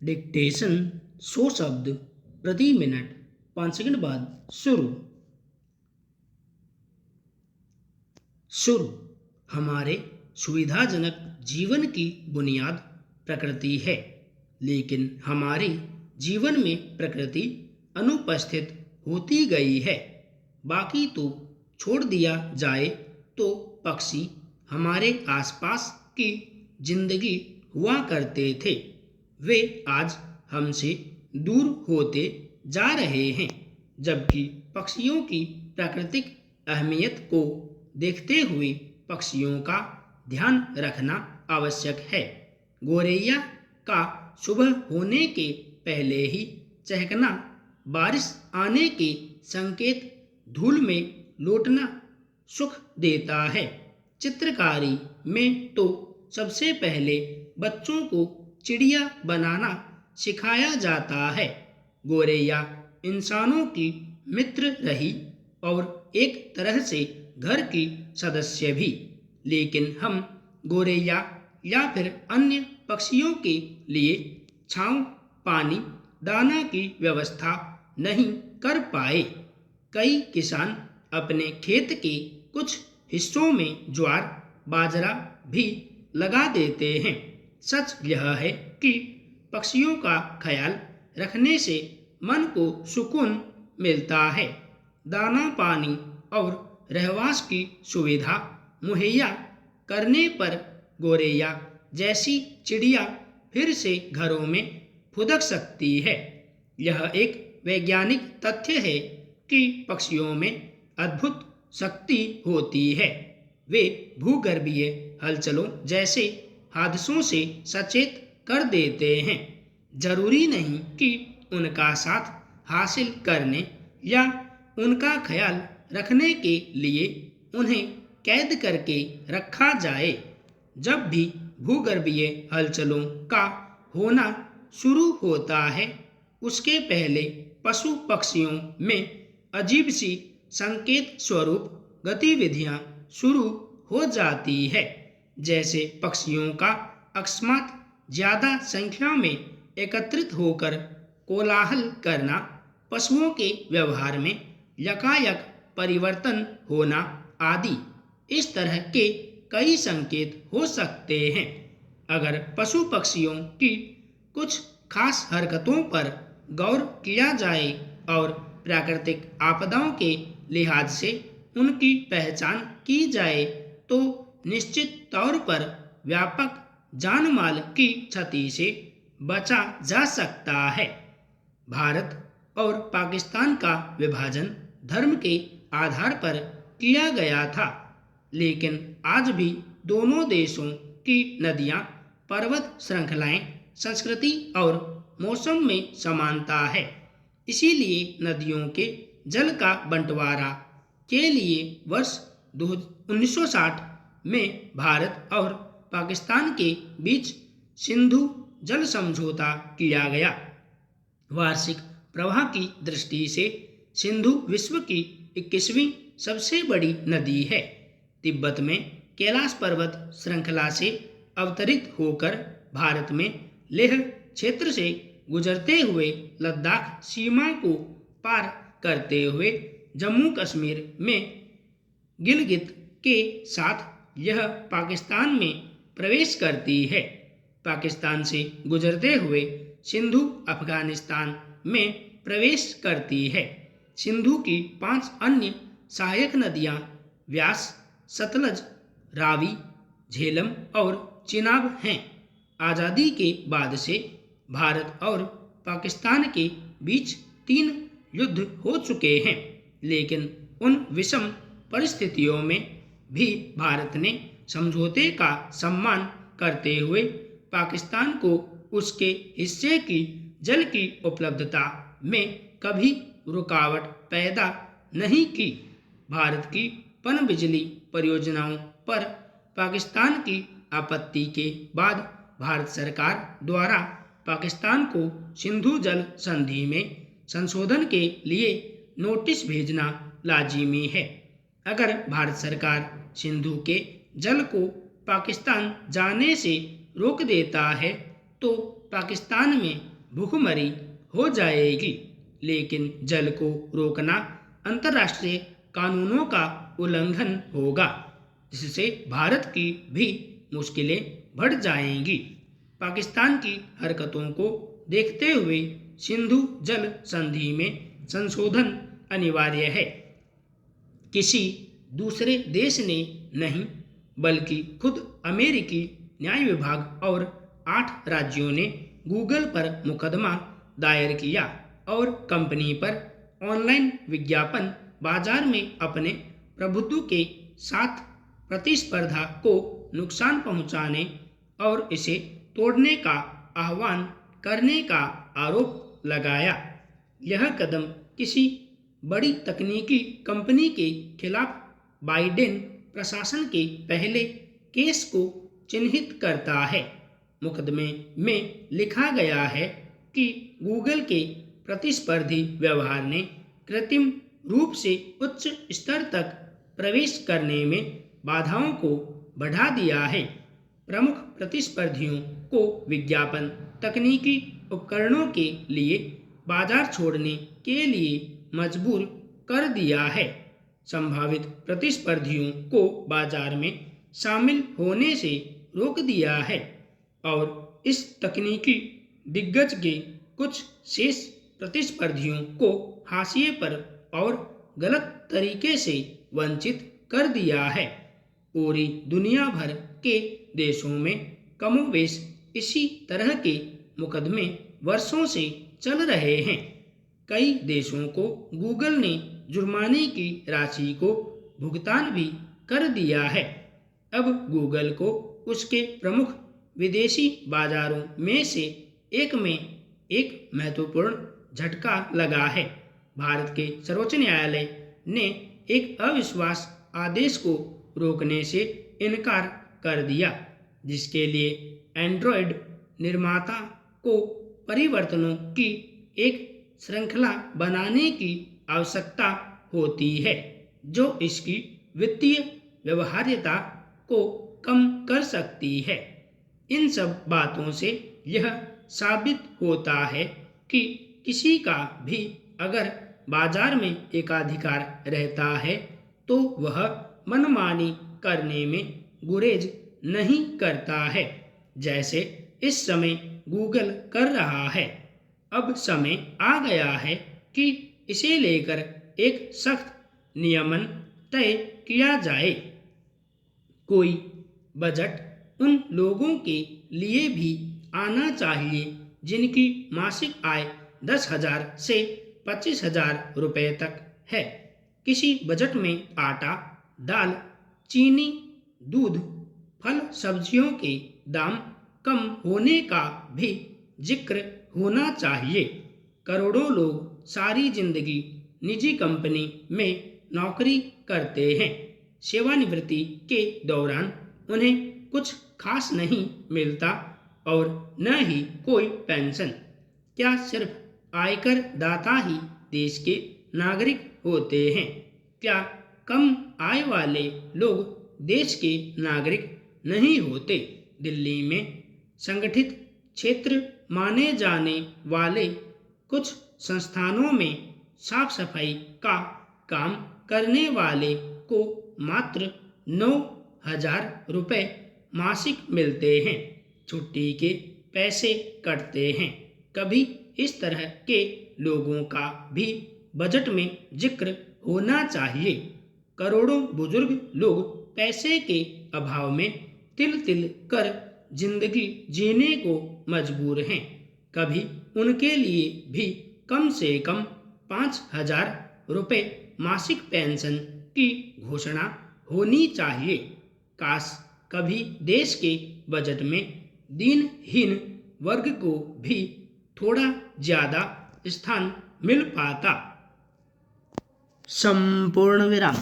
Dictation 100 शब्द प्रति minute 5 second बाद शुरू। शुरू। हमारे सुविधाजनक जीवन की बुनियाद प्रकृति है, लेकिन हमारे जीवन में प्रकृति अनुपस्थित होती गई है। बाकी तो छोड़ दिया जाए तो पक्षी हमारे आसपास की जिंदगी हुआ करते थे, वे आज हमसे दूर होते जा रहे हैं। जबकि पक्षियों की प्राकृतिक अहमियत को देखते हुए पक्षियों का ध्यान रखना आवश्यक है। गोरैया का सुबह होने के पहले ही चहकना, बारिश आने के संकेत, धूल में लौटना सुख देता है। चित्रकारी में तो सबसे पहले बच्चों को चिड़िया बनाना सिखाया जाता है। गोरैया इंसानों की मित्र रही और एक तरह से घर की सदस्य भी, लेकिन हम गोरैया या फिर अन्य पक्षियों के लिए छांव, पानी, दाना की व्यवस्था नहीं कर पाए। कई किसान अपने खेत के कुछ हिस्सों में ज्वार, बाजरा भी लगा देते हैं। सच यह है कि पक्षियों का ख्याल रखने से मन को सुकून मिलता है। दाना, पानी और रहवास की सुविधा मुहैया करने पर गोरैया जैसी चिड़िया फिर से घरों में फुदक सकती है। यह एक वैज्ञानिक तथ्य है कि पक्षियों में अद्भुत शक्ति होती है। वे भूगर्भीय हलचलों जैसे हादसों से सचेत कर देते हैं। जरूरी नहीं कि उनका साथ हासिल करने या उनका ख्याल रखने के लिए उन्हें कैद करके रखा जाए। जब भी भूगर्भीय हलचलों का होना शुरू होता है, उसके पहले पशु पक्षियों में अजीब सी संकेत स्वरूप गतिविधियां शुरू हो जाती है। जैसे पक्षियों का अकस्मात ज्यादा संख्या में एकत्रित होकर कोलाहल करना, पशुओं के व्यवहार में यकायक परिवर्तन होना आदि। इस तरह के कई संकेत हो सकते हैं। अगर पशु पक्षियों की कुछ खास हरकतों पर गौर किया जाए और प्राकृतिक आपदाओं के लिहाज से उनकी पहचान की जाए, तो निश्चित तौर पर व्यापक जानमाल की क्षति से बचा जा सकता है। भारत और पाकिस्तान का विभाजन धर्म के आधार पर किया गया था, लेकिन आज भी दोनों देशों की नदियां, पर्वत श्रृंखलाएं, संस्कृति और मौसम में समानता है। इसीलिए नदियों के जल का बंटवारा के लिए वर्ष 1960 में भारत और पाकिस्तान के बीच सिंधु जल समझौता किया गया। वार्षिक प्रवाह की दृष्टि से सिंधु विश्व की 21वीं सबसे बड़ी नदी है। तिब्बत में कैलाश पर्वत श्रृंखला से अवतरित होकर भारत में लेह क्षेत्र से गुजरते हुए लद्दाख सीमा को पार करते हुए जम्मू कश्मीर में गिलगित के साथ यह पाकिस्तान में प्रवेश करती है। पाकिस्तान से गुजरते हुए सिंधु अफगानिस्तान में प्रवेश करती है। सिंधु की 5 अन्य सहायक नदियां व्यास, सतलज, रावी, झेलम और चिनाब हैं। आज़ादी के बाद से भारत और पाकिस्तान के बीच 3 युद्ध हो चुके हैं, लेकिन उन विषम परिस्थितियों में भी भारत ने समझौते का सम्मान करते हुए पाकिस्तान को उसके हिस्से की जल की उपलब्धता में कभी रुकावट पैदा नहीं की। भारत की पनबिजली परियोजनाओं पर पाकिस्तान की आपत्ति के बाद भारत सरकार द्वारा पाकिस्तान को सिंधु जल संधि में संशोधन के लिए नोटिस भेजना लाजिमी है। अगर भारत सरकार सिंधु के जल को पाकिस्तान जाने से रोक देता है, तो पाकिस्तान में भूखमरी हो जाएगी। लेकिन जल को रोकना अंतर्राष्ट्रीय कानूनों का उल्लंघन होगा, जिससे भारत की भी मुश्किलें बढ़ जाएंगी। पाकिस्तान की हरकतों को देखते हुए सिंधु जल संधि में संशोधन अनिवार्य है। किसी दूसरे देश ने नहीं, बल्कि खुद अमेरिकी न्याय विभाग और 8 राज्यों ने गूगल पर मुकदमा दायर किया और कंपनी पर ऑनलाइन विज्ञापन बाजार में अपने प्रभुत्व के साथ प्रतिस्पर्धा को नुकसान पहुंचाने और इसे तोड़ने का आह्वान करने का आरोप लगाया। यह कदम किसी बड़ी तकनीकी कंपनी के खिलाफ बाइडेन प्रशासन के पहले केस को चिन्हित करता है। मुकदमे में लिखा गया है कि गूगल के प्रतिस्पर्धी व्यवहार ने कृत्रिम रूप से उच्च स्तर तक प्रवेश करने में बाधाओं को बढ़ा दिया है। प्रमुख प्रतिस्पर्धियों को विज्ञापन तकनीकी उपकरणों के लिए बाजार छोड़ने के लिए मजबूर कर दिया है, संभावित प्रतिस्पर्धियों को बाजार में शामिल होने से रोक दिया है और इस तकनीकी दिग्गज के कुछ शेष प्रतिस्पर्धियों को हाशिए पर और गलत तरीके से वंचित कर दिया है। पूरी दुनिया भर के देशों में कमोबेश इसी तरह के मुकदमे वर्षों से चल रहे हैं। कई देशों को गूगल ने जुर्माने की राशि को भुगतान भी कर दिया है। अब गूगल को उसके प्रमुख विदेशी बाजारों में से एक में एक महत्वपूर्ण झटका लगा है। भारत के सर्वोच्च न्यायालय ने एक अविश्वास आदेश को रोकने से इनकार कर दिया, जिसके लिए एंड्रॉयड निर्माता को परिवर्तनों की एक श्रृंखला बनाने की आवश्यकता होती है, जो इसकी वित्तीय व्यवहार्यता को कम कर सकती है। इन सब बातों से यह साबित होता है कि किसी का भी अगर बाजार में एकाधिकार रहता है तो वह मनमानी करने में गुरेज नहीं करता है, जैसे इस समय गूगल कर रहा है। अब समय आ गया है कि इसे लेकर एक सख्त नियमन तय किया जाए। कोई बजट उन लोगों के लिए भी आना चाहिए जिनकी मासिक आय 10,000 से 25,000 रुपये तक है। किसी बजट में आटा, दाल, चीनी, दूध, फल सब्जियों के दाम कम होने का भी जिक्र होना चाहिए। करोड़ों लोग सारी जिंदगी निजी कंपनी में नौकरी करते हैं। सेवानिवृत्ति के दौरान उन्हें कुछ खास नहीं मिलता और न ही कोई पेंशन। क्या सिर्फ आयकर दाता ही देश के नागरिक होते हैं? क्या कम आय वाले लोग देश के नागरिक नहीं होते? दिल्ली में संगठित क्षेत्र माने जाने वाले कुछ संस्थानों में साफ सफाई का काम करने वाले को मात्र 9,000 रुपये मासिक मिलते हैं। छुट्टी के पैसे कटते हैं। कभी इस तरह के लोगों का भी बजट में जिक्र होना चाहिए। करोड़ों बुजुर्ग लोग पैसे के अभाव में तिल तिल कर जिंदगी जीने को मजबूर हैं। कभी उनके लिए भी कम से कम 5,000 रुपये मासिक पेंशन की घोषणा होनी चाहिए। काश कभी देश के बजट में दीनहीन वर्ग को भी थोड़ा ज़्यादा स्थान मिल पाता। संपूर्ण विराम।